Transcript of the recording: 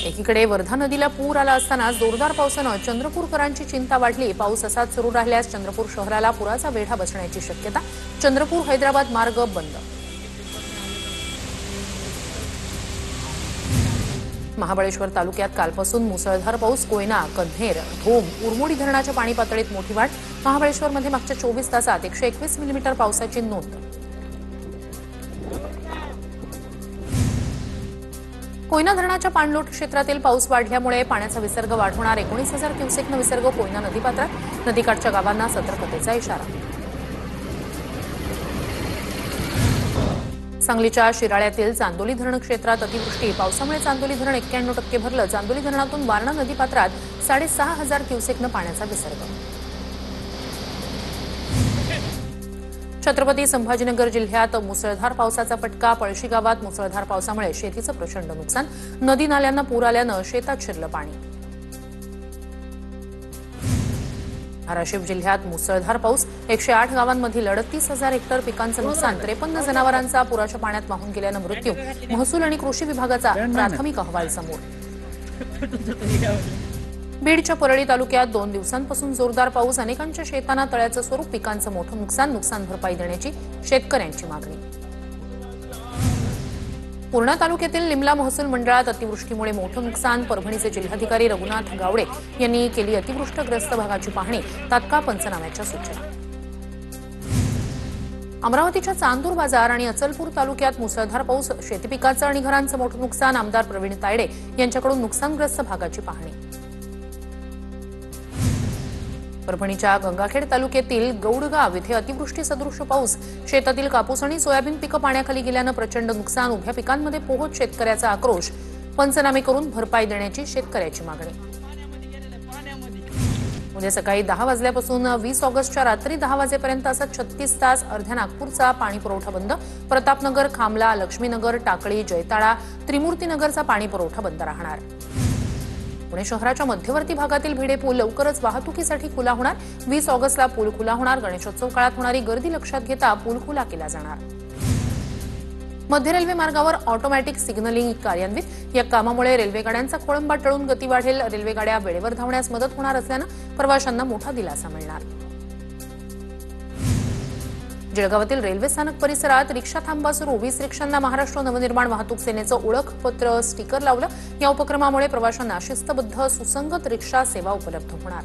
एकीकडे वर्धा नदीला पूर आला असताना जोरदार पावसानं चंद्रपूरकरांची चिंता वाढली। पाऊस असाच सुरू राहिल्यास चंद्रपूर शहराला पुराचा वेढा बसण्याची शक्यता। चंद्रपूर हैदराबाद मार्ग बंद। महाबळेश्वर तालुक्यात कालपासून मुसळधार पाऊस। कोयना, कन्हेर, धोम, उरमोडी धरणाच्या पाणी पातळीत मोठी वाढ। महाबळेश्वरमध्ये मागच्या 24 तासात 121 मिलीमीटर पावसाची नोंद। कोयना धरणाच्या पाणलोट क्षेत्रातील पाऊस वाढल्यामुळे पाण्याचा विसर्ग वाढवणार। 19,000 क्युसेकनं विसर्ग कोयना नदीपात्रात। नदीकाठच्या गावांना सतर्कतेचा इशारा। सांगलीच्या शिराळ्यातील चांदोली धरण क्षेत्रात अतिवृष्टी। पावसामुळे चांदोली धरण 91% भरलं। चांदोली धरणातून वारणा नदीपात्रात 6,500 क्युसेकनं पाण्याचा विसर्ग। छत्रपती संभाजीनगर जिल्ह्यात मुसळधार पावसाचा फटका। पळशी गावात मुसळधार पावसामुळे शेतीचं प्रचंड नुकसान। नदी नाल्यांना पूर आल्यानं शेतात शिरलं पाणी। धाराशिव जिल्ह्यात मुसळधार पाऊस। 108 गावांमधील 38,000 हेक्टर पिकांचं नुकसान। 53 जनावरांचा पुराच्या पाण्यात वाहून गेल्यानं मृत्यू। महसूल आणि कृषी विभागाचा प्राथमिक अहवाल समोर। बीडच्या परळी तालुक्यात 2 दिवसांपासून जोरदार पाऊस। अनेकांच्या शेतांना तळ्याचं स्वरूप। पिकांचं मोठं नुकसान। नुकसान भरपाई देण्याची शेतकऱ्यांची मागणी। पूर्णा तालुक्यातील लिमला महसूल मंडळात अतिवृष्टीमुळे मोठं नुकसान। परभणीचे जिल्हाधिकारी रघुनाथ गावडे यांनी केली अतिवृष्टग्रस्त भागाची पाहणी। तात्काळ पंचनाम्याच्या सूचना। अमरावतीच्या चांदूर बाजार आणि अचलपूर तालुक्यात मुसळधार पाऊस। शेती पिकाचं आणि घरांचं मोठं नुकसान। आमदार प्रवीण तायडे यांच्याकडून नुकसानग्रस्त भागाची पाहणी। परभणीच्या गंगाखेड तालुक्यातील गौडगाव इथे अतिवृष्टी सदृश पाऊस। शेतातील कापूस आणि सोयाबीन पिकं पाण्याखाली गेल्यानं प्रचंड नुकसान। उभ्या पिकांमध्ये पोहोच। शेतकऱ्याचा आक्रोश। पंचनामे करून भरपाई देण्याची शेतकऱ्याची मागणी। उद्या सकाळी 10 वाजल्यापासून 20 ऑगस्टच्या रात्री 10 वाजेपर्यंत असं 36 तास अर्ध्या नागपूरचा पाणी पुरवठा बंद। प्रतापनगर, खामला, लक्ष्मीनगर, टाकळी, जैताळा, त्रिमूर्तीनगरचा पाणी पुरवठा बंद राहणार। पुणे शहराच्या मध्यवर्ती भागातील भिडे पूल लवकरच वाहतुकीसाठी खुला होणार। 20 ऑगस्टला पूल खुला होणार। गणेशोत्सव काळात होणारी गर्दी लक्षात घेता पूल खुला केला जाणार। मध्य रेल्वे मार्गावर ऑटोमॅटिक सिग्नलिंग कार्यान्वित। या कामामुळे रेल्वेगाड्यांचा खोळंबा टळून गती वाढेल। रेल्वेगाड्या वेळेवर धावण्यास मदत होणार असल्यानं प्रवाशांना मोठा दिलासा मिळणार। जळगावातील रेल्वे स्थानक परिसरात रिक्षा थांबा सुरू। 20 रिक्षांना महाराष्ट्र नवनिर्माण वाहतूक सेनेचं ओळखपत्र स्टिकर लावलं। या उपक्रमामुळे प्रवाशांना शिस्तबद्ध सुसंगत रिक्षा सेवा उपलब्ध होणार।